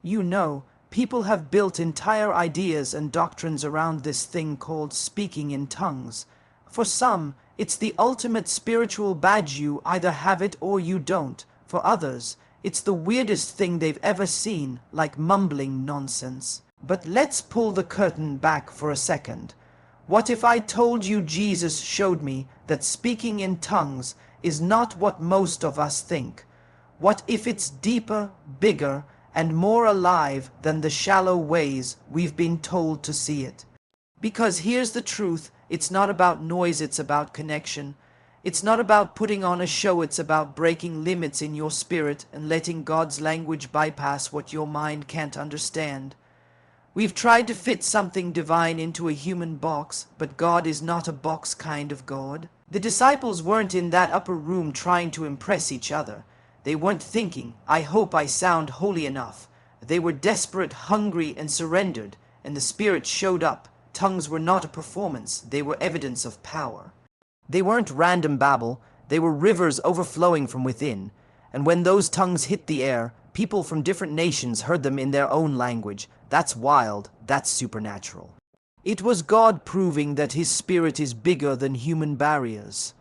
You know, people have built entire ideas and doctrines around this thing called speaking in tongues. For some, it's the ultimate spiritual badge. You either have it or you don't. For others, it's the weirdest thing they've ever seen, like mumbling nonsense. But let's pull the curtain back for a second. What if I told you Jesus showed me that speaking in tongues is not what most of us think? What if it's deeper, bigger, and more alive than the shallow ways we've been told to see it? Because here's the truth, it's not about noise, it's about connection. It's not about putting on a show, it's about breaking limits in your spirit and letting God's language bypass what your mind can't understand. We've tried to fit something divine into a human box, but God is not a box kind of God. The disciples weren't in that upper room trying to impress each other. They weren't thinking, I hope I sound holy enough. They were desperate, hungry, and surrendered, and the Spirit showed up. Tongues were not a performance, they were evidence of power. They weren't random babble, they were rivers overflowing from within. And when those tongues hit the air, people from different nations heard them in their own language. That's wild, that's supernatural. It was God proving that His Spirit is bigger than human barriers.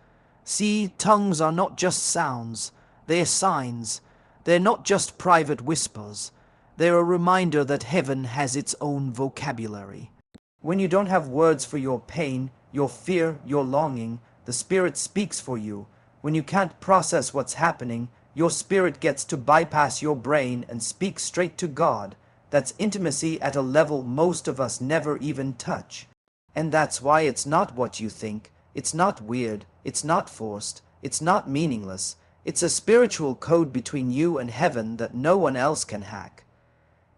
See, tongues are not just sounds, they're signs. They're not just private whispers. They're a reminder that heaven has its own vocabulary. When you don't have words for your pain, your fear, your longing, the Spirit speaks for you. When you can't process what's happening, your spirit gets to bypass your brain and speak straight to God. That's intimacy at a level most of us never even touch. And that's why it's not what you think. It's not weird. It's not forced. It's not meaningless. It's a spiritual code between you and heaven that no one else can hack.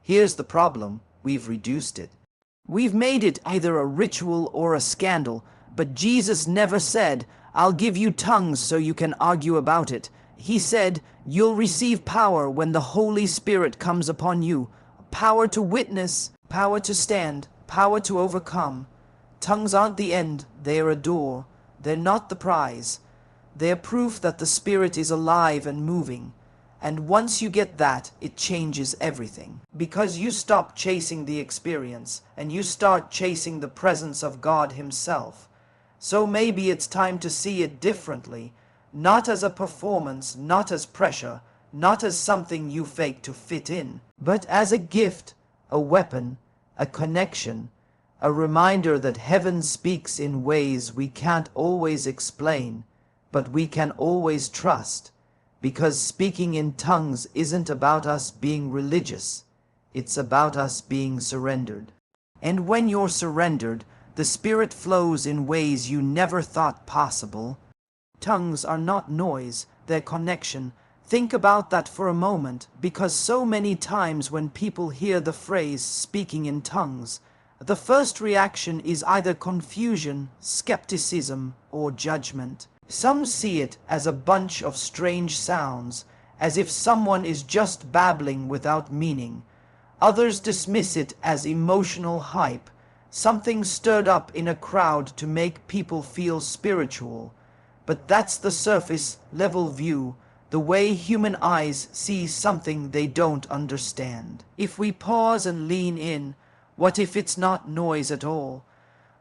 Here's the problem. We've reduced it. We've made it either a ritual or a scandal, but Jesus never said, I'll give you tongues so you can argue about it. He said, you'll receive power when the Holy Spirit comes upon you. Power to witness, power to stand, power to overcome. Tongues aren't the end, they're a door. They're not the prize. They're proof that the Spirit is alive and moving. And once you get that, it changes everything. Because you stop chasing the experience, and you start chasing the presence of God Himself. So maybe it's time to see it differently. Not as a performance, not as pressure, not as something you fake to fit in, but as a gift, a weapon, a connection, a reminder that heaven speaks in ways we can't always explain, but we can always trust, because speaking in tongues isn't about us being religious, it's about us being surrendered. And when you're surrendered, the Spirit flows in ways you never thought possible. Tongues are not noise, they're connection. Think about that for a moment, because so many times when people hear the phrase speaking in tongues, the first reaction is either confusion, skepticism, or judgment. Some see it as a bunch of strange sounds, as if someone is just babbling without meaning. Others dismiss it as emotional hype, something stirred up in a crowd to make people feel spiritual. But that's the surface-level view, the way human eyes see something they don't understand. If we pause and lean in, what if it's not noise at all?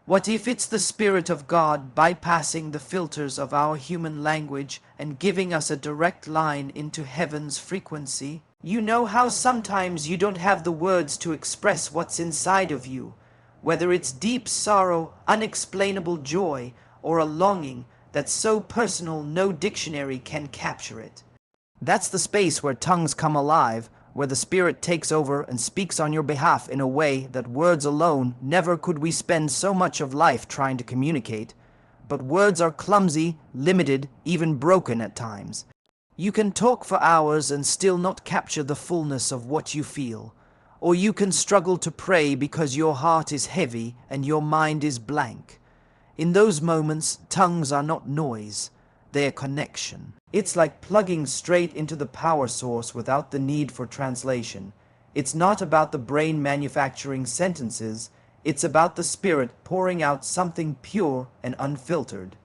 What if it's the Spirit of God bypassing the filters of our human language and giving us a direct line into heaven's frequency? You know how sometimes you don't have the words to express what's inside of you, whether it's deep sorrow, unexplainable joy, or a longing that's so personal no dictionary can capture it. That's the space where tongues come alive, where the Spirit takes over and speaks on your behalf in a way that words alone never could. We spend so much of life trying to communicate, but words are clumsy, limited, even broken at times. You can talk for hours and still not capture the fullness of what you feel, or you can struggle to pray because your heart is heavy and your mind is blank. In those moments, tongues are not noise, they're connection. It's like plugging straight into the power source without the need for translation. It's not about the brain manufacturing sentences, it's about the Spirit pouring out something pure and unfiltered.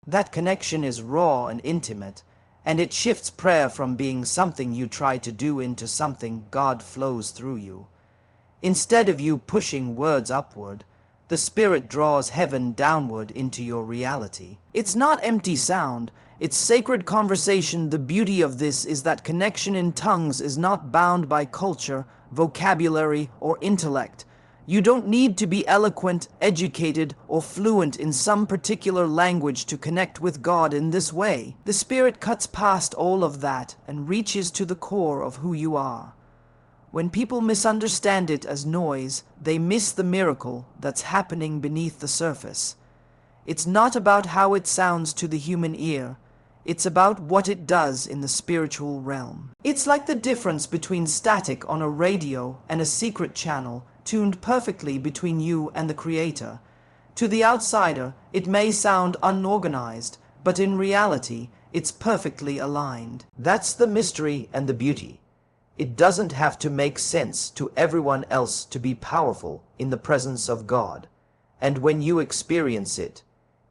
That connection is raw and intimate, and it shifts prayer from being something you try to do into something God flows through you. Instead of you pushing words upward, the Spirit draws heaven downward into your reality. It's not empty sound, it's sacred conversation. The beauty of this is that connection in tongues is not bound by culture, vocabulary, or intellect. You don't need to be eloquent, educated, or fluent in some particular language to connect with God in this way. The Spirit cuts past all of that and reaches to the core of who you are. When people misunderstand it as noise, they miss the miracle that's happening beneath the surface. It's not about how it sounds to the human ear. It's about what it does in the spiritual realm. It's like the difference between static on a radio and a secret channel tuned perfectly between you and the Creator. To the outsider, it may sound unorganized, but in reality, it's perfectly aligned. That's the mystery and the beauty. It doesn't have to make sense to everyone else to be powerful in the presence of God. And when you experience it,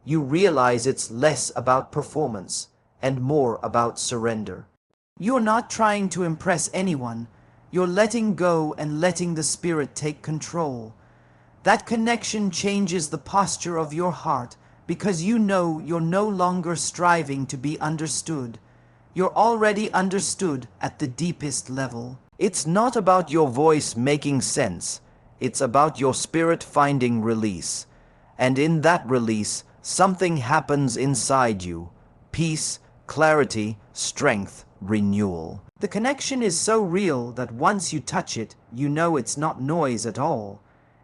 you realize it's less about performance and more about surrender. You're not trying to impress anyone. You're letting go and letting the Spirit take control. That connection changes the posture of your heart because you know you're no longer striving to be understood. You're already understood at the deepest level. It's not about your voice making sense. It's about your spirit finding release. And in that release, something happens inside you. Peace, clarity, strength, renewal. The connection is so real that once you touch it, you know it's not noise at all.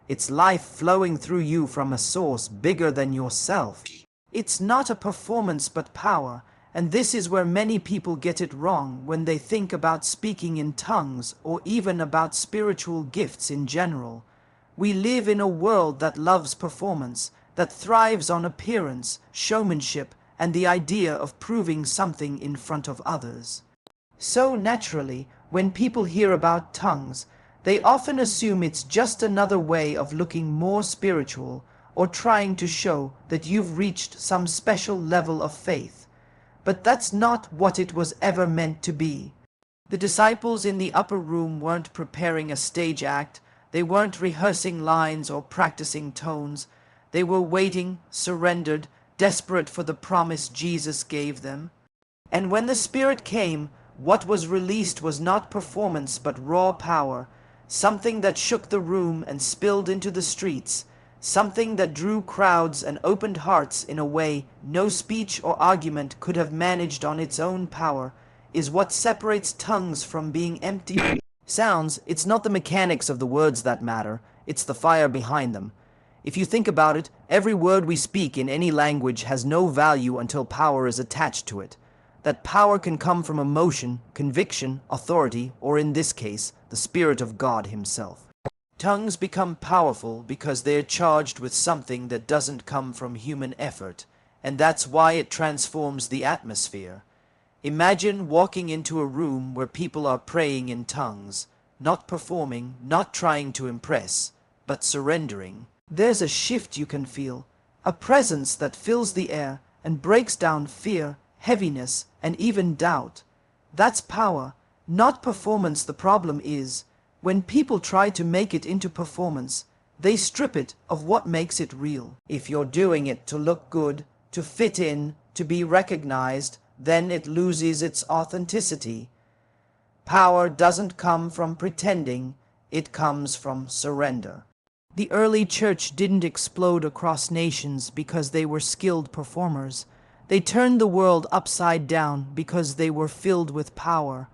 It's life flowing through you from a source bigger than yourself. It's not a performance but power. And this is where many people get it wrong when they think about speaking in tongues or even about spiritual gifts in general. We live in a world that loves performance, that thrives on appearance, showmanship, and the idea of proving something in front of others. So naturally, when people hear about tongues, they often assume it's just another way of looking more spiritual or trying to show that you've reached some special level of faith. But that's not what it was ever meant to be. The disciples in the upper room weren't preparing a stage act. They weren't rehearsing lines or practicing tones. They were waiting, surrendered, desperate for the promise Jesus gave them. And when the Spirit came, what was released was not performance but raw power, something that shook the room and spilled into the streets. Something that drew crowds and opened hearts in a way no speech or argument could have managed on its own. Power is what separates tongues from being empty sounds. It's not the mechanics of the words that matter, it's the fire behind them. If you think about it, every word we speak in any language has no value until power is attached to it. That power can come from emotion, conviction, authority, or in this case, the Spirit of God Himself. Tongues become powerful because they're charged with something that doesn't come from human effort, and that's why it transforms the atmosphere. Imagine walking into a room where people are praying in tongues, not performing, not trying to impress, but surrendering. There's a shift you can feel, a presence that fills the air and breaks down fear, heaviness, and even doubt. That's power, not performance. The problem is, when people try to make it into performance, they strip it of what makes it real. If you're doing it to look good, to fit in, to be recognized, then it loses its authenticity. Power doesn't come from pretending, it comes from surrender. The early church didn't explode across nations because they were skilled performers. They turned the world upside down because they were filled with power.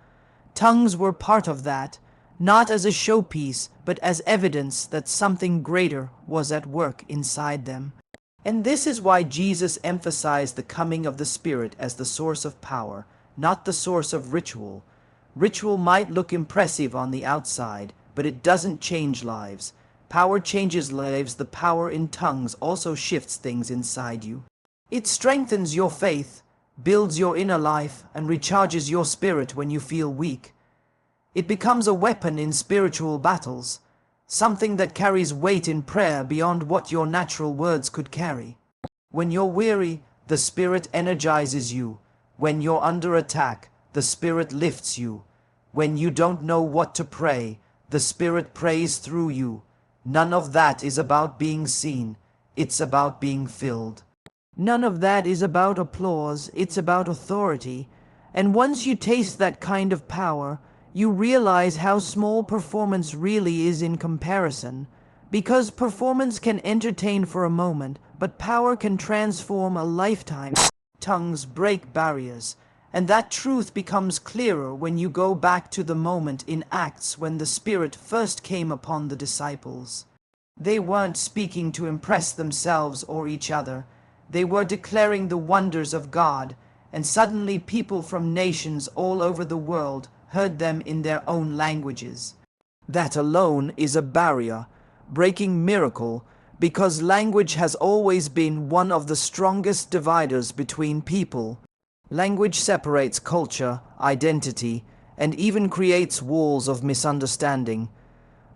Tongues were part of that. Not as a showpiece, but as evidence that something greater was at work inside them. And this is why Jesus emphasized the coming of the Spirit as the source of power, not the source of ritual. Ritual might look impressive on the outside, but it doesn't change lives. Power changes lives. The power in tongues also shifts things inside you. It strengthens your faith, builds your inner life, and recharges your spirit when you feel weak. It becomes a weapon in spiritual battles, something that carries weight in prayer beyond what your natural words could carry. When you're weary, the Spirit energizes you. When you're under attack, the Spirit lifts you. When you don't know what to pray, the Spirit prays through you. None of that is about being seen. It's about being filled. None of that is about applause. It's about authority. And once you taste that kind of power, you realize how small performance really is in comparison. Because performance can entertain for a moment, but power can transform a lifetime. Tongues break barriers, and that truth becomes clearer when you go back to the moment in Acts when the Spirit first came upon the disciples. They weren't speaking to impress themselves or each other. They were declaring the wonders of God, and suddenly people from nations all over the world heard them in their own languages. That alone is a barrier, breaking miracle, because language has always been one of the strongest dividers between people. Language separates culture, identity, and even creates walls of misunderstanding.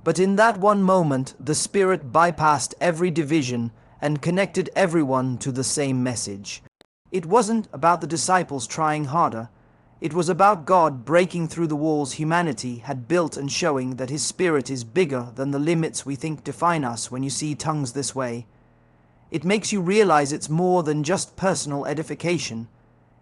But in that one moment, the Spirit bypassed every division and connected everyone to the same message. It wasn't about the disciples trying harder. It was about God breaking through the walls humanity had built and showing that His Spirit is bigger than the limits we think define us. When you see tongues this way, it makes you realize it's more than just personal edification.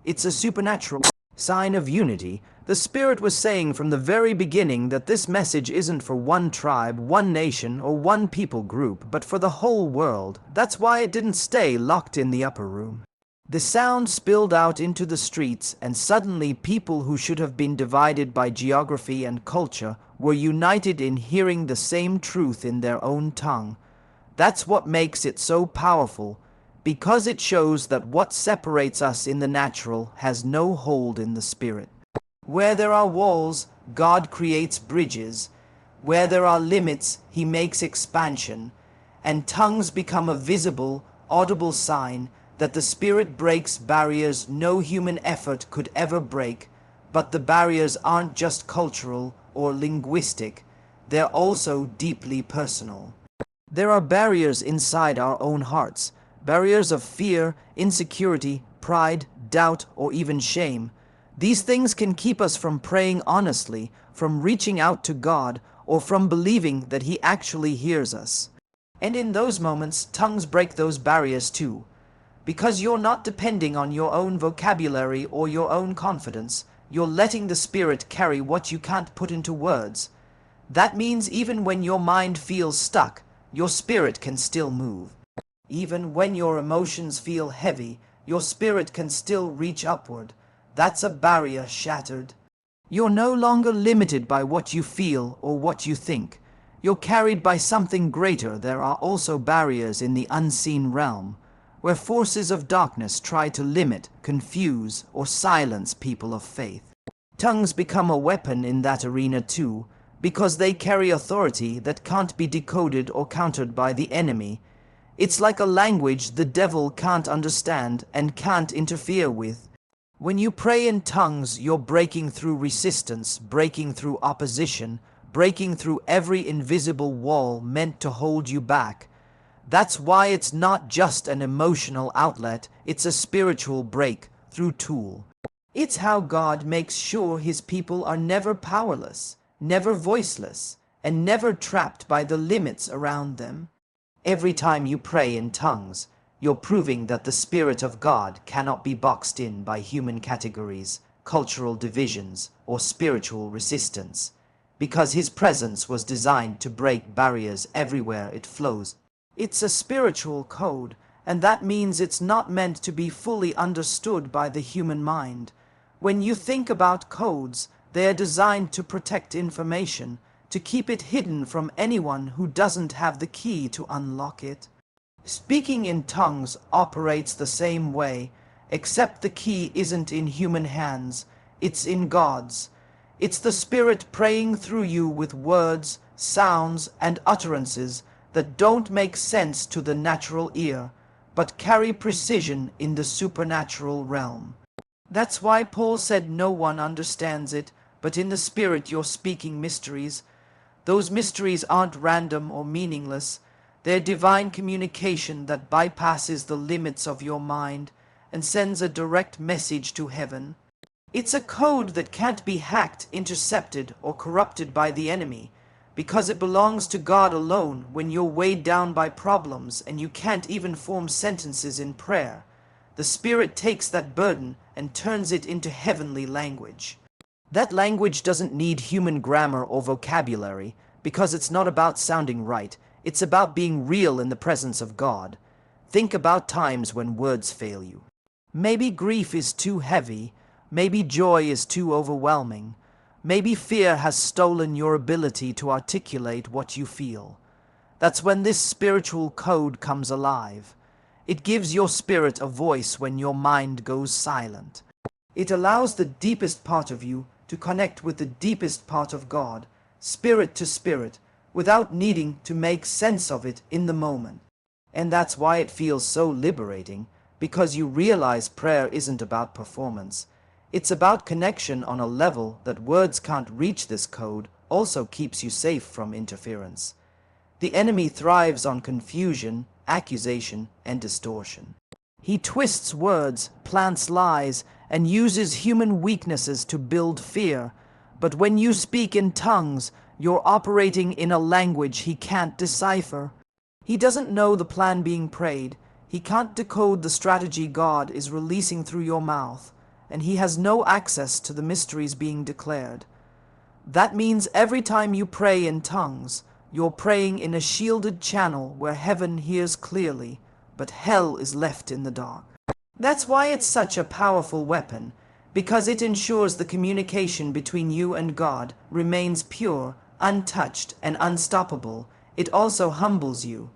It's a supernatural sign of unity. The Spirit was saying from the very beginning that this message isn't for one tribe, one nation, or one people group, but for the whole world. That's why it didn't stay locked in the upper room. The sound spilled out into the streets, and suddenly people who should have been divided by geography and culture were united in hearing the same truth in their own tongue. That's what makes it so powerful, because it shows that what separates us in the natural has no hold in the Spirit. Where there are walls, God creates bridges. Where there are limits, He makes expansion. And tongues become a visible, audible sign that the Spirit breaks barriers no human effort could ever break. But the barriers aren't just cultural or linguistic, they're also deeply personal. There are barriers inside our own hearts, barriers of fear, insecurity, pride, doubt, or even shame. These things can keep us from praying honestly, from reaching out to God, or from believing that He actually hears us. And in those moments, tongues break those barriers too. Because you're not depending on your own vocabulary or your own confidence, you're letting the Spirit carry what you can't put into words. That means even when your mind feels stuck, your spirit can still move. Even when your emotions feel heavy, your spirit can still reach upward. That's a barrier shattered. You're no longer limited by what you feel or what you think. You're carried by something greater. There are also barriers in the unseen realm, where forces of darkness try to limit, confuse, or silence people of faith. Tongues become a weapon in that arena too, because they carry authority that can't be decoded or countered by the enemy. It's like a language the devil can't understand and can't interfere with. When you pray in tongues, you're breaking through resistance, breaking through opposition, breaking through every invisible wall meant to hold you back. That's why it's not just an emotional outlet, it's a spiritual breakthrough tool. It's how God makes sure His people are never powerless, never voiceless, and never trapped by the limits around them. Every time you pray in tongues, you're proving that the Spirit of God cannot be boxed in by human categories, cultural divisions, or spiritual resistance, because His presence was designed to break barriers everywhere it flows. It's a spiritual code, and that means it's not meant to be fully understood by the human mind. When you think about codes, they are designed to protect information, to keep it hidden from anyone who doesn't have the key to unlock it. Speaking in tongues operates the same way, except the key isn't in human hands, it's in God's. It's the Spirit praying through you with words, sounds, and utterances that don't make sense to the natural ear, but carry precision in the supernatural realm. That's why Paul said no one understands it, but in the Spirit you're speaking mysteries. Those mysteries aren't random or meaningless. They're divine communication that bypasses the limits of your mind, and sends a direct message to heaven. It's a code that can't be hacked, intercepted, or corrupted by the enemy, because it belongs to God alone. When you're weighed down by problems and you can't even form sentences in prayer, the Spirit takes that burden and turns it into heavenly language. That language doesn't need human grammar or vocabulary, because it's not about sounding right, it's about being real in the presence of God. Think about times when words fail you. Maybe grief is too heavy, maybe joy is too overwhelming, maybe fear has stolen your ability to articulate what you feel. That's when this spiritual code comes alive. It gives your spirit a voice when your mind goes silent. It allows the deepest part of you to connect with the deepest part of God, spirit to spirit, without needing to make sense of it in the moment. And that's why it feels so liberating, because you realize prayer isn't about performance. It's about connection on a level that words can't reach. This code also keeps you safe from interference. The enemy thrives on confusion, accusation, and distortion. He twists words, plants lies, and uses human weaknesses to build fear. But when you speak in tongues, you're operating in a language he can't decipher. He doesn't know the plan being prayed. He can't decode the strategy God is releasing through your mouth, and he has no access to the mysteries being declared. That means every time you pray in tongues, you're praying in a shielded channel where heaven hears clearly, but hell is left in the dark. That's why it's such a powerful weapon, because it ensures the communication between you and God remains pure, untouched, and unstoppable. It also humbles you,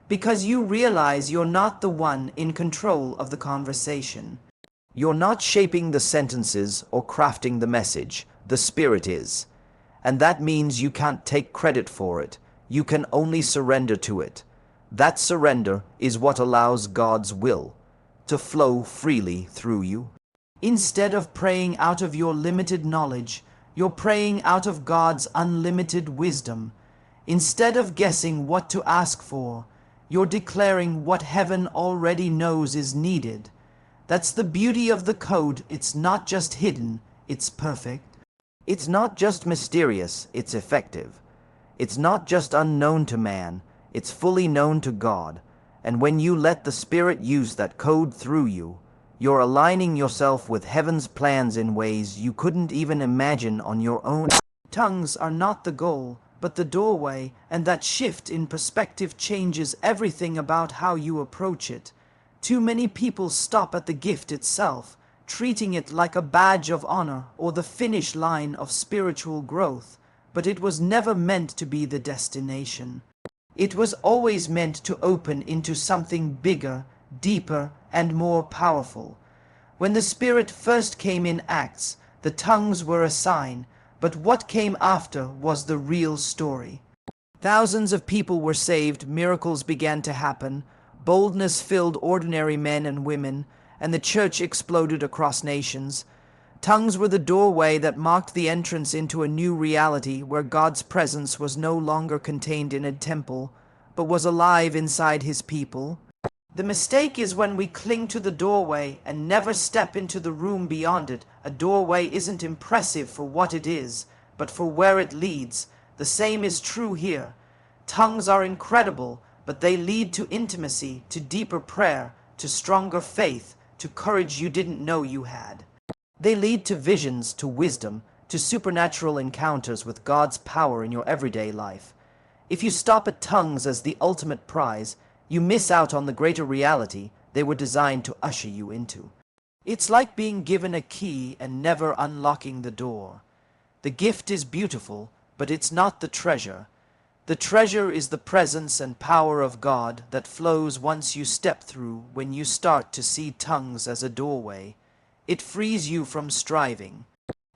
because you realize you're not the one in control of the conversation. You're not shaping the sentences or crafting the message. The Spirit is. And that means you can't take credit for it. You can only surrender to it. That surrender is what allows God's will to flow freely through you. Instead of praying out of your limited knowledge, you're praying out of God's unlimited wisdom. Instead of guessing what to ask for, you're declaring what heaven already knows is needed. That's the beauty of the code. It's not just hidden, it's perfect. It's not just mysterious, it's effective. It's not just unknown to man, it's fully known to God. And when you let the Spirit use that code through you, you're aligning yourself with heaven's plans in ways you couldn't even imagine on your own. Tongues are not the goal, but the doorway, and that shift in perspective changes everything about how you approach it. Too many people stop at the gift itself, treating it like a badge of honor or the finish line of spiritual growth, but it was never meant to be the destination. It was always meant to open into something bigger, deeper, and more powerful. When the Spirit first came in Acts, the tongues were a sign, but what came after was the real story. Thousands of people were saved, miracles began to happen, boldness filled ordinary men and women, and the church exploded across nations. Tongues were the doorway that marked the entrance into a new reality where God's presence was no longer contained in a temple, but was alive inside his people. The mistake is when we cling to the doorway and never step into the room beyond it. A doorway isn't impressive for what it is, but for where it leads. The same is true here. Tongues are incredible, but they lead to intimacy, to deeper prayer, to stronger faith, to courage you didn't know you had. They lead to visions, to wisdom, to supernatural encounters with God's power in your everyday life. If you stop at tongues as the ultimate prize, you miss out on the greater reality they were designed to usher you into. It's like being given a key and never unlocking the door. The gift is beautiful, but it's not the treasure. The treasure is the presence and power of God that flows once you step through. When you start to see tongues as a doorway, it frees you from striving.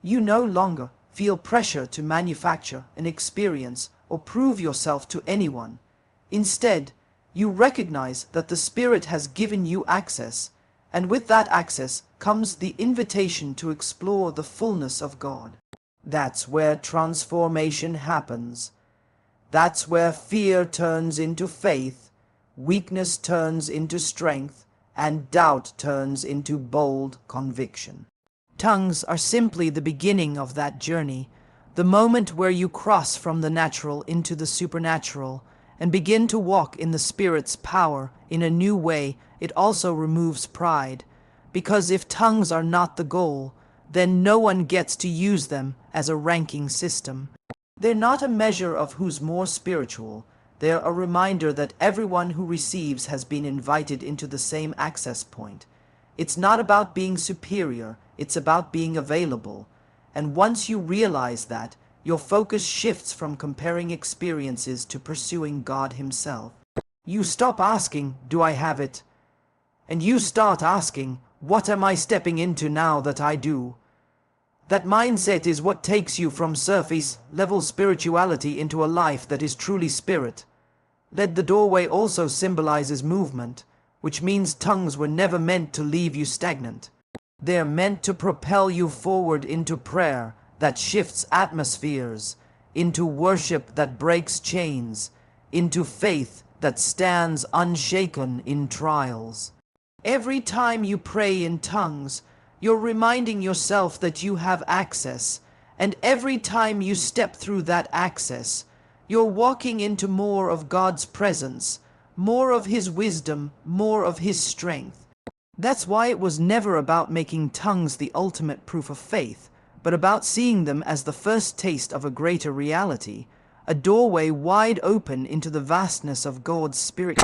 You no longer feel pressure to manufacture an experience or prove yourself to anyone. Instead, you recognize that the Spirit has given you access, and with that access comes the invitation to explore the fullness of God. That's where transformation happens. That's where fear turns into faith, weakness turns into strength, and doubt turns into bold conviction. Tongues are simply the beginning of that journey, the moment where you cross from the natural into the supernatural and begin to walk in the Spirit's power in a new way. It also removes pride, because if tongues are not the goal, then no one gets to use them as a ranking system. They're not a measure of who's more spiritual. They're a reminder that everyone who receives has been invited into the same access point. It's not about being superior, it's about being available. And once you realize that, your focus shifts from comparing experiences to pursuing God Himself. You stop asking, "Do I have it?" And you start asking, "What am I stepping into now that I do?" That mindset is what takes you from surface-level spirituality into a life that is truly spirit. The doorway also symbolizes movement, which means tongues were never meant to leave you stagnant. They're meant to propel you forward into prayer that shifts atmospheres, into worship that breaks chains, into faith that stands unshaken in trials. Every time you pray in tongues, you're reminding yourself that you have access, and every time you step through that access, you're walking into more of God's presence, more of His wisdom, more of His strength. That's why it was never about making tongues the ultimate proof of faith, but about seeing them as the first taste of a greater reality, a doorway wide open into the vastness of God's Spirit.